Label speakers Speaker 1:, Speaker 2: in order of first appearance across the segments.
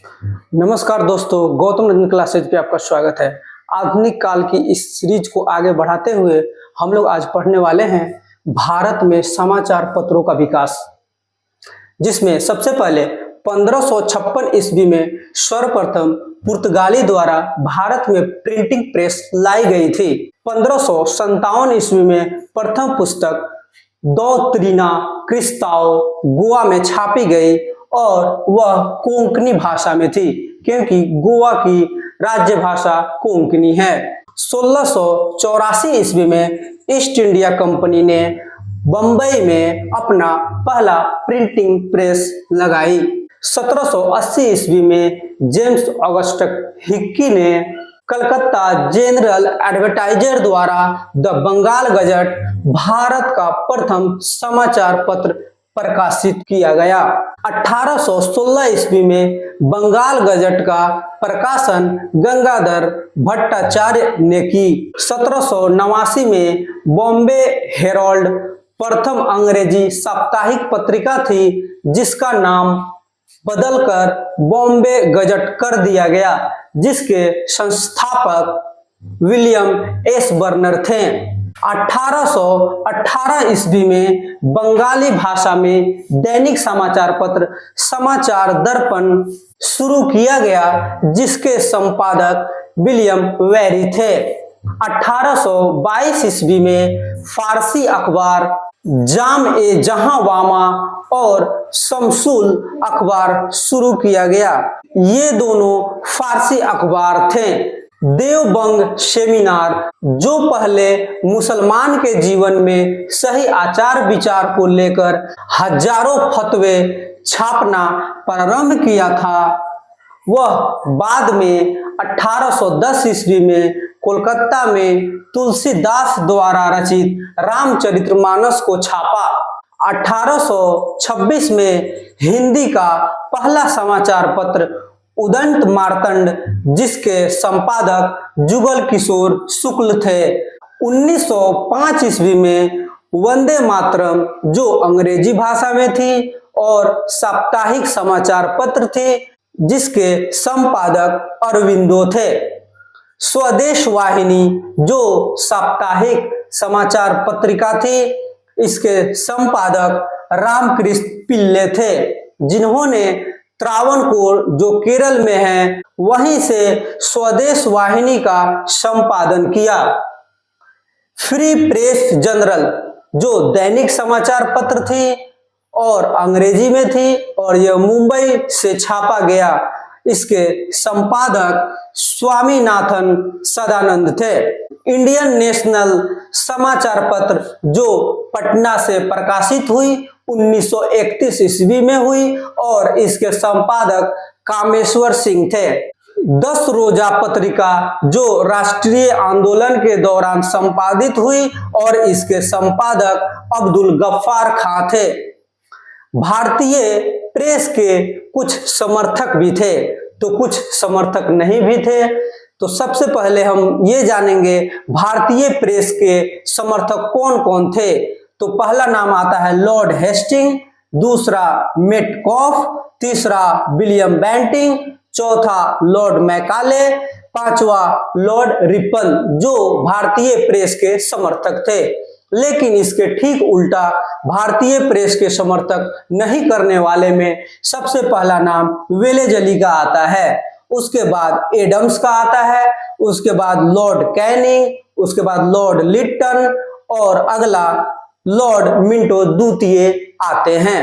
Speaker 1: नमस्कार दोस्तों, गौतम रंजन क्लासेज पे आपका स्वागत है। आधुनिक काल की इस सीरीज को आगे बढ़ाते हुए हम लोग आज पढ़ने वाले हैं भारत में समाचार पत्रों का विकास, जिसमें सबसे पहले 1556 ईस्वी में सर्वप्रथम पुर्तगाली द्वारा भारत में प्रिंटिंग प्रेस लाई गई थी। 1557 ईस्वी में प्रथम पुस्तक डॉक्ट्रिना क्रिस्ताओ गोवा में छापी गई और वह कोंकणी भाषा में थी, क्योंकि गोवा की राज्य भाषा कोंकणी है। 1684 ईस्वी में ईस्ट इंडिया कंपनी ने बंबई में अपना पहला प्रिंटिंग प्रेस लगाई। 1780 ईस्वी में जेम्स ऑगस्टस हिक्की ने कलकत्ता जनरल एडवर्टाइजर द्वारा द बंगाल गजट भारत का प्रथम समाचार पत्र प्रकाशित किया गया। 1816 ईस्वी में बंगाल गजट का प्रकाशन गंगाधर भट्टाचार्य ने की। 1789 में बॉम्बे हेराल्ड प्रथम अंग्रेजी साप्ताहिक पत्रिका थी, जिसका नाम बदलकर बॉम्बे गजट कर दिया गया, जिसके संस्थापक विलियम एस बर्नर थे। 1818 ईस्वी में बंगाली भाषा में दैनिक समाचार पत्र समाचार दर्पण शुरू किया गया, जिसके संपादक विलियम वेरी थे। 1822 ईस्वी में फारसी अखबार जाम ए जहां वामा और शमसुल अखबार शुरू किया गया। ये दोनों फारसी अखबार थे। देवबंद सेमिनार, जो पहले मुसलमान के जीवन में सही आचार विचार को लेकर हजारों फतवे छापना प्रारंभ किया था, वह बाद में 1810 ईस्वी में कोलकाता में तुलसीदास द्वारा रचित रामचरितमानस को छापा। 1826 में हिंदी का पहला समाचार पत्र उदंत मार्तंड, जिसके संपादक जुगल किशोर शुक्ल थे। 1905 ईस्वी में वंदे मातरम, जो अंग्रेजी भाषा में थी और साप्ताहिक समाचार पत्र थे, जिसके संपादक अरविंदो थे। स्वदेश वाहिनी, जो साप्ताहिक समाचार पत्रिका थी, इसके संपादक रामकृष्ण पिल्ले थे, जिन्होंने त्रावणकोर, जो केरल में है, वहीं से स्वदेश वाहिनी का संपादन किया। फ्री प्रेस जनरल, जो दैनिक समाचार पत्र थी और अंग्रेजी में थी और यह मुंबई से छापा गया, इसके संपादक स्वामीनाथन सदानंद थे। इंडियन नेशनल समाचार पत्र, जो पटना से प्रकाशित हुई, 1931 ईस्वी में हुई और इसके संपादक कामेश्वर सिंह थे। 10 रोजा पत्रिका, जो राष्ट्रीय आंदोलन के दौरान संपादित हुई और इसके संपादक अब्दुल गफ्फार खां थे। भारतीय प्रेस के कुछ समर्थक भी थे तो कुछ समर्थक नहीं भी थे। तो सबसे पहले हम ये जानेंगे भारतीय प्रेस के समर्थक कौन कौन थे। तो पहला नाम आता है लॉर्ड हेस्टिंग, दूसरा मेटकॉफ, तीसरा विलियम बेंटिंग, चौथा लॉर्ड मैकाले, पांचवा लॉर्ड रिपन, जो भारतीय प्रेस के समर्थक थे। लेकिन इसके ठीक उल्टा भारतीय प्रेस के समर्थक नहीं करने वाले में सबसे पहला नाम वेलेजली का आता है, उसके बाद एडम्स का आता है, उसके बाद लॉर्ड कैनिंग, उसके बाद लॉर्ड लिट्टन और अगला लॉर्ड मिंटो द्वितीय आते हैं।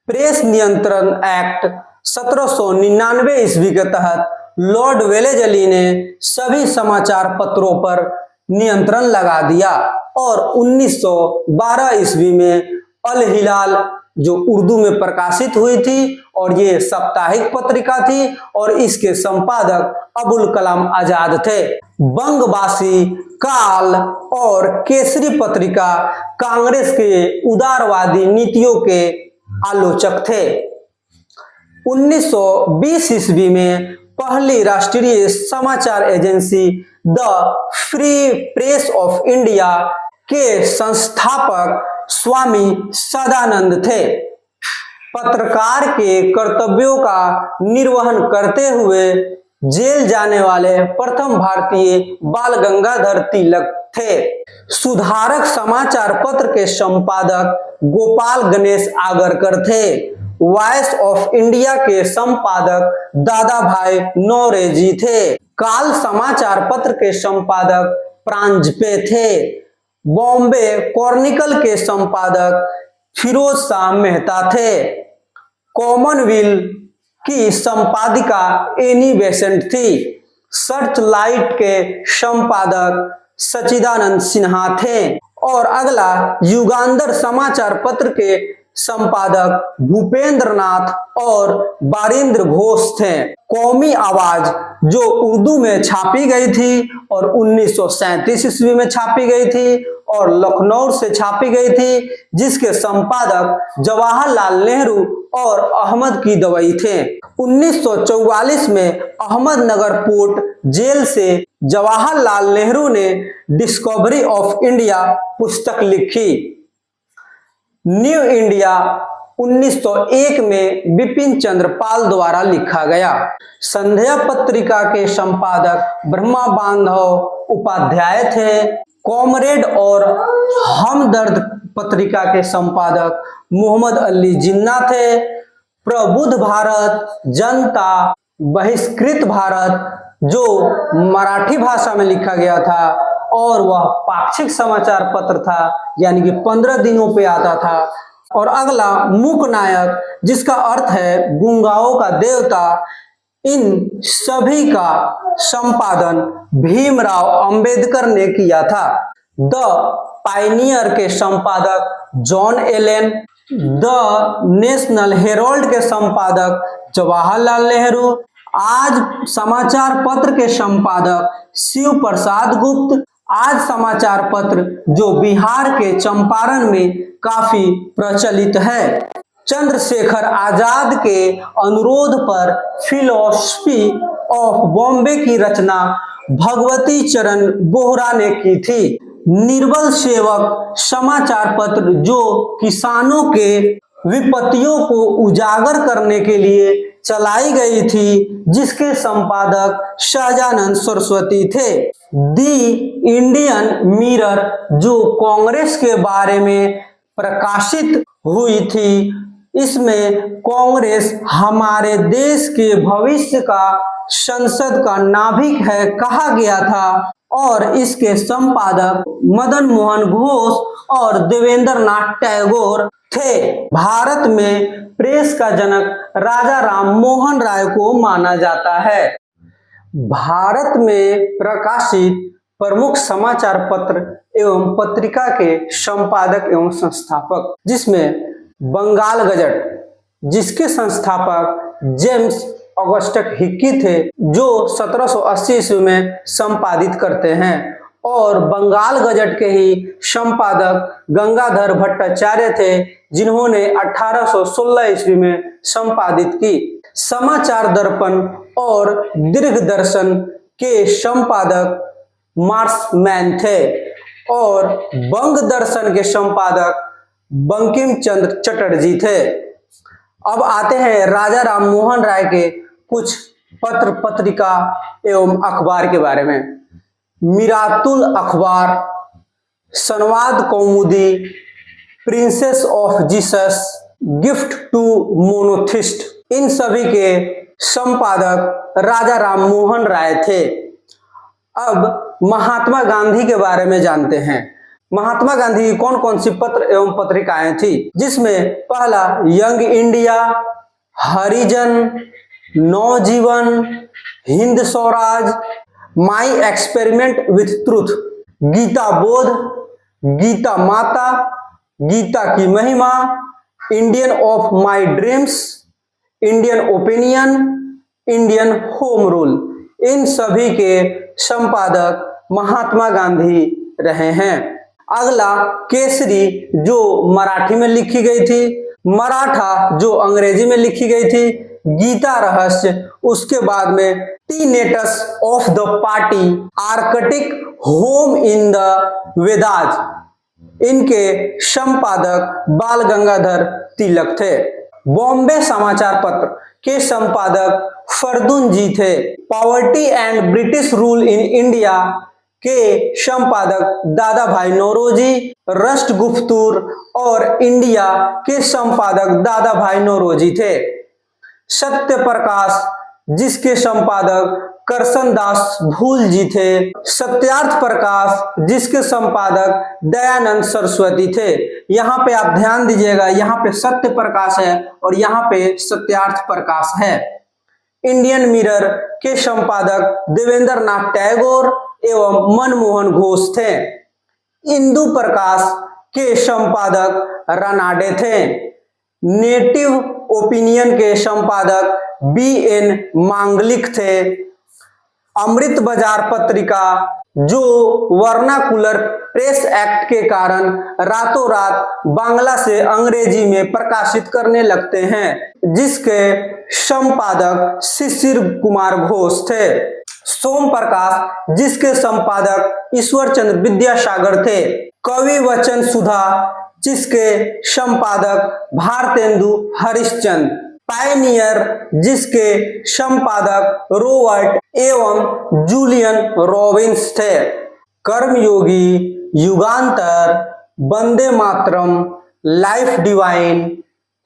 Speaker 1: प्रेस नियंत्रण एक्ट 1799 ईस्वी के तहत लॉर्ड वेलेजली ने सभी समाचार पत्रों पर नियंत्रण लगा दिया और 1912 ईस्वी में अल हिलाल, जो उर्दू में प्रकाशित हुई थी और ये साप्ताहिक पत्रिका थी और इसके संपादक अबुल कलाम आजाद थे। बंगवासी, काल और केसरी पत्रिका कांग्रेस के उदारवादी नीतियों के आलोचक थे। 1920 ईस्वी में पहली राष्ट्रीय समाचार agency the free press of India के संस्थापक स्वामी सदानंद थे। पत्रकार के कर्तव्यों का निर्वहन करते हुए जेल जाने वाले प्रथम भारतीय बाल गंगाधर तिलक थे। सुधारक समाचार पत्र के संपादक गोपाल गणेश आगरकर थे। वॉइस ऑफ इंडिया के संपादक दादा भाई नौरेजी थे। काल समाचार पत्र के संपादक प्रांजपे थे। बॉम्बे क्रॉनिकल के संपादक फिरोज शाह मेहता थे। कॉमनवेल्थ की संपादिका एनी बेसेंट थी। सर्च लाइट के संपादक सचिदानंद सिन्हा थे। और अगला युगांधर समाचार पत्र के संपादक भूपेंद्र नाथ और बारिंद्र घोष थे। कौमी आवाज जो उर्दू में छापी गई थी और 1937 ईस्वी में छापी गई थी और लखनऊ से छापी गई थी, जिसके संपादक जवाहरलाल नेहरू और अहमद की दवई थे। 1944 में अहमदनगर पोर्ट जेल से जवाहरलाल नेहरू ने डिस्कवरी ऑफ इंडिया पुस्तक लिखी। न्यू इंडिया 1901 में बिपिन चंद्र पाल द्वारा लिखा गया। संध्या पत्रिका के संपादक ब्रह्मा बांधव उपाध्याय थे। कॉमरेड और हमदर्द पत्रिका के संपादक मोहम्मद अली जिन्ना थे। प्रबुद्ध भारत, जनता, बहिष्कृत भारत जो मराठी भाषा में लिखा गया था और वह पाक्षिक समाचार पत्र था, यानी कि 15 दिनों पे आता था। और अगला मूक नायक, जिसका अर्थ है गूंगाओं का देवता, इन सभी का संपादन भीमराव अंबेडकर ने किया था। द पायनियर के संपादक John Allen, the National Herald के संपादक जवाहरलाल नेहरू, आज समाचार पत्र के संपादक शिव प्रसाद गुप्त, आज समाचार पत्र जो बिहार के चंपारण में काफी प्रचलित है। चंद्रशेखर आजाद के अनुरोध पर फिलॉसफी ऑफ बॉम्बे की रचना भगवती चरण बोहरा ने की थी। निर्बल सेवक समाचार पत्र जो किसानों के विपत्तियों को उजागर करने के लिए चलाई गई थी, जिसके संपादक शहजानंद सरस्वती थे। दी इंडियन मिरर जो कांग्रेस के बारे में प्रकाशित हुई थी, इसमें कांग्रेस हमारे देश के भविष्य का संसद का नाभिक है कहा गया था और इसके संपादक मदन मोहन घोष और देवेंद्र नाथ टैगोर थे। भारत में प्रेस का जनक राजा राम मोहन राय को माना जाता है। भारत में प्रकाशित प्रमुख समाचार पत्र एवं पत्रिका के संपादक एवं संस्थापक, जिसमें बंगाल गजट, जिसके संस्थापक जेम्स ऑगस्टस हिक्की थे, जो 1780 ईस्वी में संपादित करते हैं, और बंगाल गजट के ही संपादक गंगाधर भट्टाचार्य थे, जिन्होंने 1816 ईस्वी में संपादित की। समाचार दर्पण और दीर्घदर्शन के संपादक मार्समैन थे और बंग दर्शन के संपादक बंकिम चंद्र चटर्जी थे। अब आते हैं राजा राम मोहन राय के कुछ पत्र पत्रिका एवं अखबार के बारे में। Miratul Akhbar, Sambad Kaumudi, precepts of Jesus, gift to monotheist, इन सभी के संपादक राजा राम मोहन राय थे। अब महात्मा गांधी के बारे में जानते हैं। महात्मा गांधी की कौन कौन सी पत्र एवं पत्रिकाएं थी, जिसमें पहला Young India, Harijan, Navajivan, Hind Swaraj, my experiment with truth, Gita Bodh, Gita Mata, Gita की Mahima, Indian of my dreams, Indian opinion, Indian home rule, इन सभी के संपादक महात्मा गांधी रहे हैं। अगला केसरी जो मराठी में लिखी गई थी, मराठा जो अंग्रेजी में लिखी गई थी, गीता रहस्य, उसके बाद में tenets of the party, arctic home in the Vedas, इनके संपादक बाल गंगाधर तिलक थे। बॉम्बे समाचार पत्र के संपादक फरदुन जी थे। Poverty and British rule in India के संपादक दादा भाई नौरोजी, राष्ट्रगुप्तुर और इंडिया के संपादक दादा भाई नौरोजी थे। सत्य प्रकाश जिसके संपादक करसन दास भूल जी थे। सत्यार्थ प्रकाश जिसके संपादक दयानंद सरस्वती थे। यहाँ पे आप ध्यान दीजिएगा, यहाँ पे सत्य प्रकाश है और यहाँ पे सत्यार्थ प्रकाश है। इंडियन मिरर के संपादक देवेंद्र नाथ टैगोर एवं मनमोहन घोष थे। इंदु प्रकाश के संपादक रानाडे थे। नेटिव ओपिनियन के संपादक BN मांगलिक थे। अमृत बाजार पत्रिका जो वर्नाकुलर प्रेस एक्ट के कारण रातों रात बांग्ला से अंग्रेजी में प्रकाशित करने लगते हैं, जिसके संपादक शिशिर कुमार घोष थे। सोम प्रकाश जिसके संपादक ईश्वर चंद्र विद्यासागर थे। कवि वचन सुधा जिसके संपादक भारतेंदु हरिश्चंद्र। पायनियर जिसके संपादक रॉबर्ट एवं जूलियन रॉबिन्स थे। Karmayogi, Yugantar, Vande Mataram, Life Divine,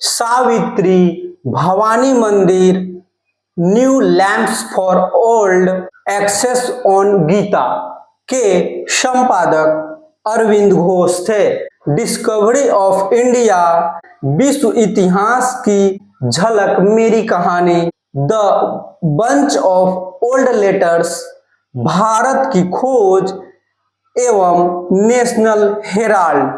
Speaker 1: Savitri, Bhavani Mandir, New Lamps for Old, Essays on Gita के संपादक अरविंद घोष थे। डिस्कवरी ऑफ इंडिया, विश्व इतिहास की झलक मेरी कहानी, the bunch of old letters, Bharat की खोज एवं नेशनल हेराल्ड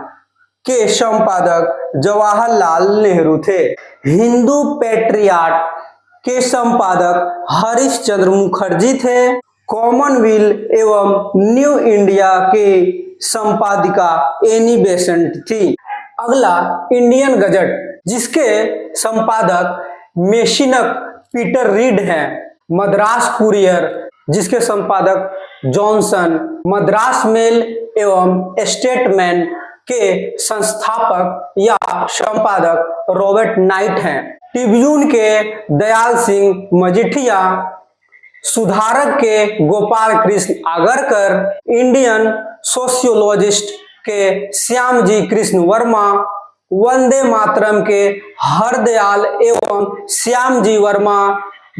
Speaker 1: के संपादक जवाहरलाल नेहरू थे। हिंदू पैट्रियाट के संपादक हरिश्चंद्र मुखर्जी थे। कॉमनवेल्थ एवं न्यू इंडिया के संपादिका एनी बेसेंट थी। अगला इंडियन गजट जिसके संपादक मेशिनक पीटर रीड हैं। मद्रास कुरियर जिसके संपादक जॉनसन। मद्रास मेल एवं स्टेटमैन के संस्थापक या संपादक रॉबर्ट नाइट हैं। ट्रिब्यून के दयाल सिंह मजीठिया। सुधारक के गोपाल कृष्ण आगरकर। इंडियन सोशियोलॉजिस्ट के श्यामजी कृष्ण वर्मा। वंदे मातरम के हरदयाल एवं श्यामजी वर्मा।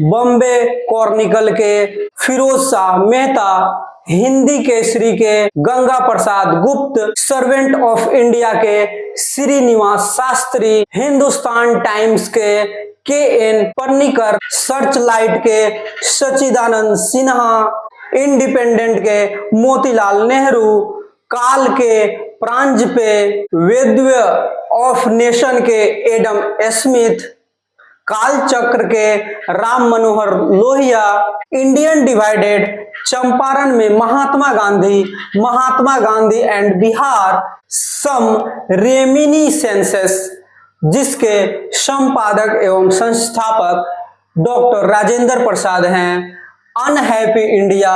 Speaker 1: बॉम्बे कॉर्निकल के फिरोज शाह मेहता। हिंदी केसरी के गंगा प्रसाद गुप्त। सर्वेंट ऑफ इंडिया के श्रीनिवास शास्त्री। हिंदुस्तान टाइम्स के KN पन्नीकर। सर्चलाइट के सच्चिदानंद सिन्हा। इंडिपेंडेंट के मोतीलाल नेहरू। काल के प्रांजपे। वेदव्य ऑफ नेशन के एडम स्मिथ। कालचक्र के राम मनोहर लोहिया। इंडियन डिवाइडेड चंपारण में Mahatma Gandhi and Bihar some reminiscences जिसके संपादक एवं संस्थापक डॉक्टर राजेंद्र प्रसाद हैं। Unhappy India,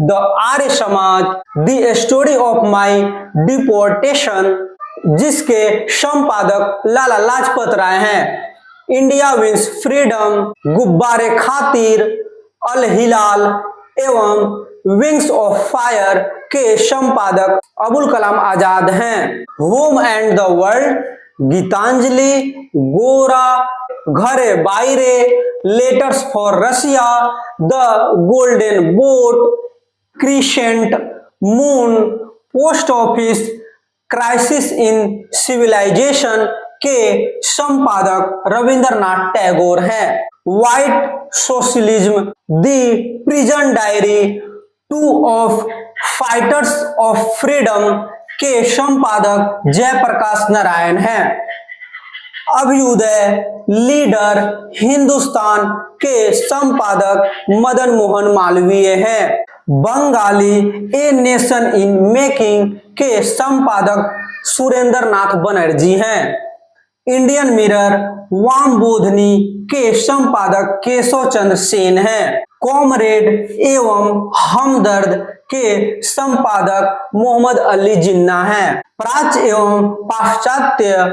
Speaker 1: the Arya Samaj, the story of my deportation जिसके संपादक लाला लाजपत राय हैं। इंडिया विंस फ्रीडम, गुब्बारे खातिर, अल हिलाल एवं विंग्स ऑफ फायर के संपादक अबुल कलाम आजाद हैं। Home and the world, Gitanjali, Gora, Ghare Baire, letters for Russia, the golden boat, crescent moon, post office, crisis in civilization के संपादक रविंद्रनाथ टैगोर हैं। Why socialism, the prison diary, to of fighters of freedom के संपादक जयप्रकाश नारायण हैं। अभ्युदय, लीडर, हिंदुस्तान के संपादक मदन मोहन मालवीय हैं। Bengali, a nation in making के संपादक सुरेंद्र नाथ बनर्जी हैं। इंडियन मिरर, वाम बोधनी के संपादक केशव चंद्र सेन हैं। कॉमरेड एवं हमदर्द के संपादक मोहम्मद अली जिन्ना हैं। प्राच्य एवं पाश्चात्य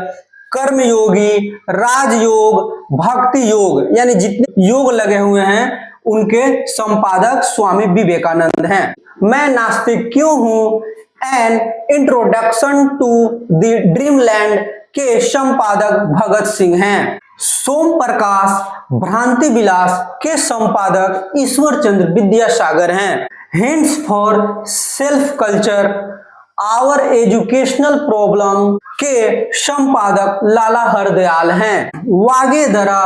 Speaker 1: कर्मयोगी, राजयोग, भक्ति योग, यानी जितने योग लगे हुए हैं उनके संपादक स्वामी विवेकानंद हैं। मैं नास्तिक क्यों हूं, an introduction to the Dreamland के संपादक भगत सिंह हैं। सोम प्रकाश भ्रांति विलास के संपादक ईश्वर चंद्र विद्यासागर हैं। Hints for Self Culture, Our Educational Problem के संपादक लाला हरदयाल हैं। वागेदरा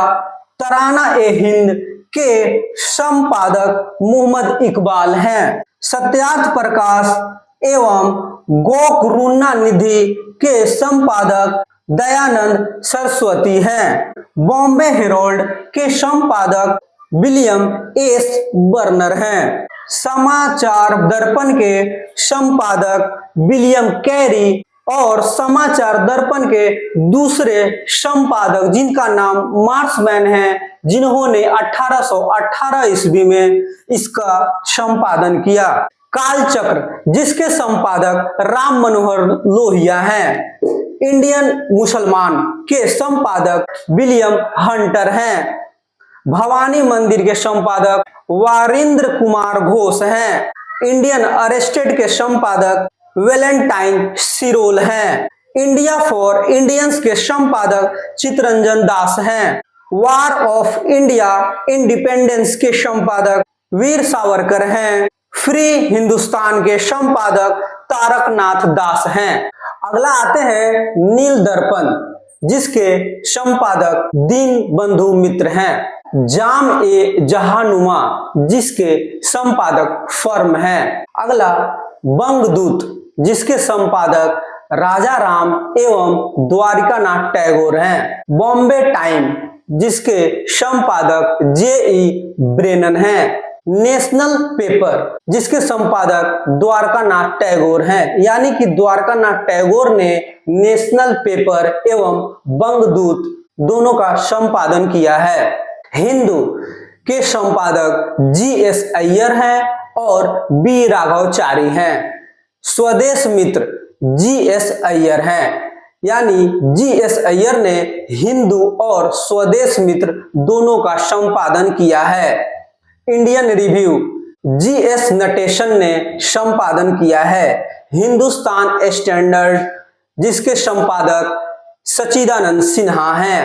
Speaker 1: तराना ए हिंद के संपादक मोहम्मद इकबाल हैं। सत्यार्थ प्रकाश एवं गोकरुणा निधि के संपादक दयानंद सरस्वती हैं। बॉम्बे हेरोल्ड के संपादक विलियम एस बर्नर हैं। समाचार दर्पण के संपादक विलियम कैरी और समाचार दर्पण के दूसरे संपादक जिनका नाम मार्समैन है, जिन्होंने 1818 ईस्वी में इसका संपादन किया। कालचक्र जिसके संपादक राम मनोहर लोहिया हैं। इंडियन मुसलमान के संपादक विलियम हंटर हैं। भवानी मंदिर के संपादक वारिंद्र कुमार घोष हैं। इंडियन अरेस्टेड के संपादक वेलेंटाइन सिरोल हैं। इंडिया फॉर इंडियंस के संपादक चितरंजन दास हैं। वार ऑफ इंडिया इंडिपेंडेंस के संपादक वीर सावरकर हैं। फ्री हिंदुस्तान के संपादक तारकनाथ दास हैं। अगला आते हैं नील दर्पण जिसके संपादक दीन बंधु मित्र हैं। जाम ए जहानुमा जिसके संपादक फर्म हैं। अगला बंगदूत जिसके संपादक राजा राम एवं द्वारिकानाथ टैगोर हैं। बॉम्बे टाइम जिसके संपादक जे.ई. ब्रेनन हैं। नेशनल पेपर जिसके संपादक द्वारकानाथ टैगोर हैं, यानी कि द्वारकानाथ टैगोर ने नेशनल पेपर एवं बंगदूत दोनों का संपादन किया है। हिंदू के संपादक जी.एस. अय्यर हैं और बी. राघवाचारी हैं। स्वदेश मित्र जी.एस. अय्यर हैं, यानी जी.एस. अय्यर ने हिंदू और स्वदेश मित्र दोनों का संपादन किया है। Indian review GS. नटेशन ने संपादन किया है। हिंदुस्तान स्टैंडर्ड जिसके संपादक सच्चिदानंद सिन्हा हैं।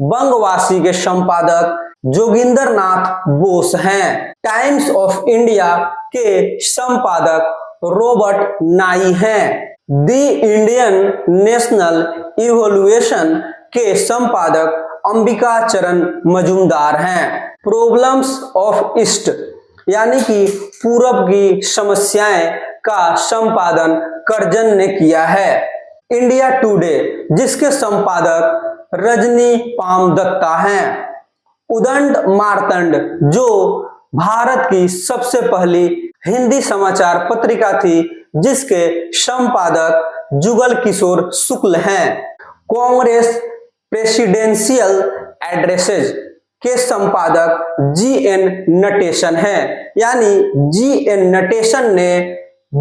Speaker 1: बंगवासी के संपादक जोगिंदर नाथ बोस हैं। टाइम्स ऑफ इंडिया के संपादक रॉबर्ट नाई हैं। द इंडियन नेशनल इवोल्यूशन के संपादक अंबिका चरण मजूमदार हैं। प्रॉब्लम्स ऑफ ईस्ट यानी कि पूरब की समस्याएं का संपादन करजन ने किया है। इंडिया टुडे जिसके संपादक रजनी पाम दत्ता हैं। उदंड मार्तंड जो भारत की सबसे पहली हिंदी समाचार पत्रिका थी जिसके संपादक जुगल किशोर शुक्ल हैं। कांग्रेस प्रेसिडेंशियल एड्रेसेज के संपादक जी.एन. नटेशन हैं, यानी जी.एन. नटेशन ने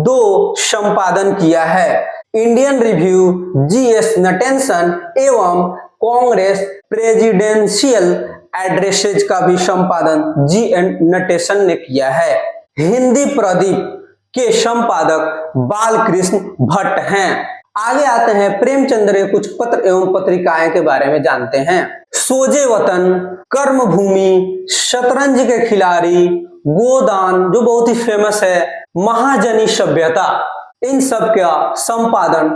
Speaker 1: 2 संपादन किया है। Indian review GS. नटेशन एवं कांग्रेस प्रेसिडेंशियल एड्रेसेज का भी संपादन जी.एन. नटेशन ने किया है। हिंदी प्रदीप के संपादक बालकृष्ण भट्ट हैं। आगे आते हैं प्रेमचंद्र के कुछ पत्र एवं पत्रिकाएं के बारे में जानते हैं। सोजे वतन, कर्मभूमि, शतरंज के खिलाड़ी, गोदान जो बहुत ही फेमस है, महाजनी सभ्यता, इन सब का संपादन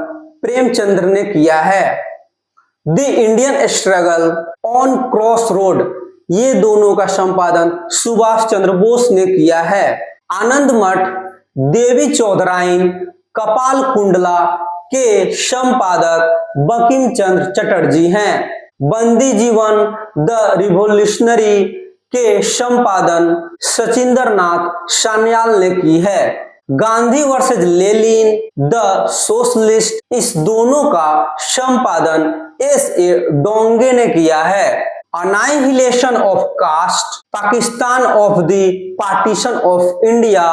Speaker 1: प्रेमचंद्र ने किया है। The Indian struggle, on cross road, ये दोनों का संपादन सुभाष चंद्र बोस ने किया है। आनंद मठ, देवी चौधराइन, कपाल कुंडला के संपादक बंकिम चंद्र चटर्जी हैं। बंदी जीवन द रिवोल्यूशनरी के संपादन सचिंदर नाथ सान्याल ने की है। Gandhi versus Lenin the socialist, इस दोनों का संपादन S.A. डोंगे ने किया है। Annihilation of caste, Pakistan of the partition of India,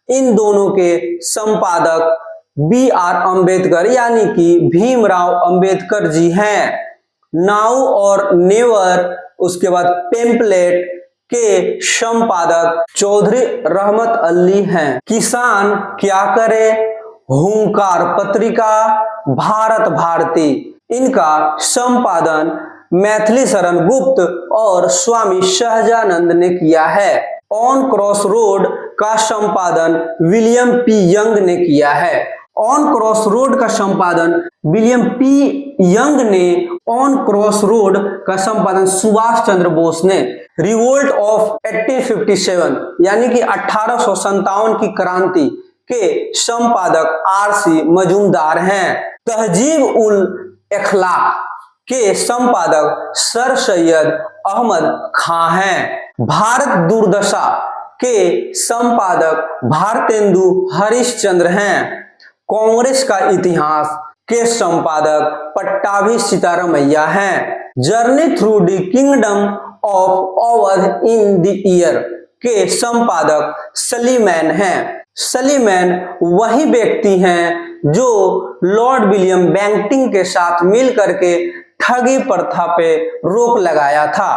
Speaker 1: इन दोनों के संपादक B.R. अम्बेडकर यानी कि भीमराव अंबेडकर जी हैं। नाउ और नेवर उसके बाद पेम्पलेट के संपादक चौधरी रहमत अली हैं। किसान क्या करे, हुंकार पत्रिका, भारत भारती, इनका संपादन मैथिली शरण गुप्त और स्वामी सहजानंद ने किया है। ऑन क्रॉस रोड का संपादन विलियम पी यंग ने किया है। ऑन क्रॉस रोड का संपादन विलियम पी यंग ने, ऑन क्रॉस रोड का संपादन सुभाष चंद्र बोस ने। रिवोल्ट ऑफ 1857 यानी कि 1857 की क्रांति के संपादक आर.सी. मजूमदार हैं। तहजीब उल अखलाक के संपादक सर सैयद अहमद खां हैं। भारत दुर्दशा के संपादक भारतेंदु हरिश्चंद्र हैं। कांग्रेस का इतिहास के संपादक पट्टाभी सीतारामैया हैं। Journey through the kingdom of Awadh in the year के संपादक सलीमैन हैं। सलीमैन वही व्यक्ति हैं जो लॉर्ड विलियम बेंटिंक के साथ मिलकर के ठगी प्रथा पे रोक लगाया था।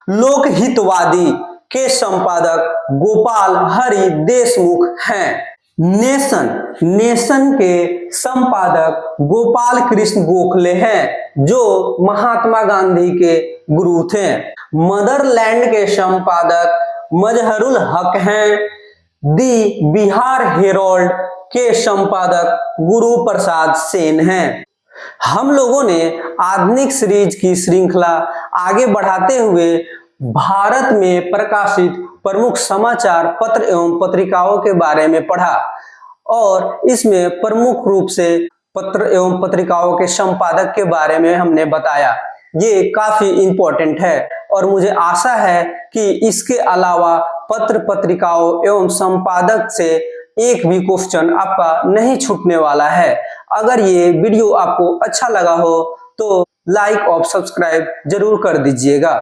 Speaker 1: लोकहितवादी के संपादक गोपाल हरि देशमुख हैं। नेशन के संपादक गोपाल कृष्ण गोखले हैं जो महात्मा गांधी के गुरु थे। मदरलैंड के संपादक मजहरुल हक हैं। दी बिहार हेरोल्ड के संपादक गुरु प्रसाद सेन हैं। हम लोगों ने आधुनिक सीरीज की श्रृंखला आगे बढ़ाते हुए भारत में प्रकाशित प्रमुख समाचार पत्र एवं पत्रिकाओं के बारे में पढ़ा और इसमें प्रमुख रूप से पत्र एवं पत्रिकाओं के संपादक के बारे में हमने बताया। ये काफी इम्पोर्टेंट है और मुझे आशा है कि इसके अलावा पत्र पत्रिकाओं एवं संपादक से एक भी क्वेश्चन आपका नहीं छूटने वाला है। अगर ये वीडियो आपको अच्छा लगा हो तो लाइक और सब्सक्राइब जरूर कर दीजिएगा।